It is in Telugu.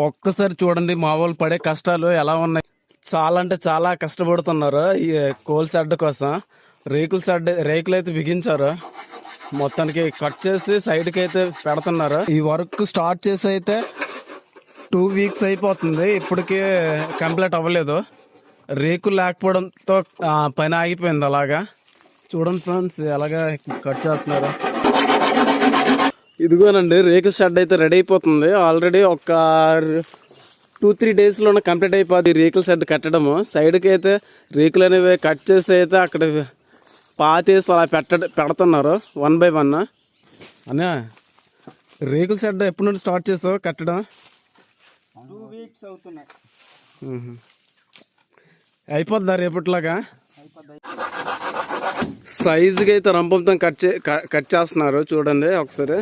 ఒక్కసారి చూడండి మా వాళ్ళు పడే కష్టాలు ఎలా ఉన్నాయి. చాలా అంటే చాలా కష్టపడుతున్నారు ఈ కోల్ షెడ్ కోసం. రేకులు అయితే బిగించారు, మొత్తానికి కట్ చేసి సైడ్ కి అయితే పెడుతున్నారు. ఈ వర్క్ స్టార్ట్ చేసి అయితే 2 వీక్స్ అయిపోతుంది, ఇప్పటికే కంప్లీట్ అవ్వలేదు. రేకులు లేకపోవడంతో పని ఆగిపోయింది. అలాగా చూడండి ఫ్రెండ్స్ ఎలాగా కట్ చేస్తున్నారు. ఇదిగోనండి రేకుల షెడ్ అయితే రెడీ అయిపోతుంది. ఆల్రెడీ ఒక 2-3 డేస్లోనే కంప్లీట్ అయిపోతుంది రేకుల షెడ్ కట్టడము. సైడ్కి అయితే రేకులు అనేవి కట్ చేసి అయితే అక్కడ పాతేసి అలా పెడుతున్నారు 1 by 1. అనే రేకుల షెడ్ ఎప్పటి నుండి స్టార్ట్ చేసావు కట్టడం? 2 వీక్స్ అవుతున్నాయి. అయిపోతుందా రేపట్లాగా? సైజుకి అయితే రంపంతో కట్ చేస్తున్నారు చూడండి ఒకసారి.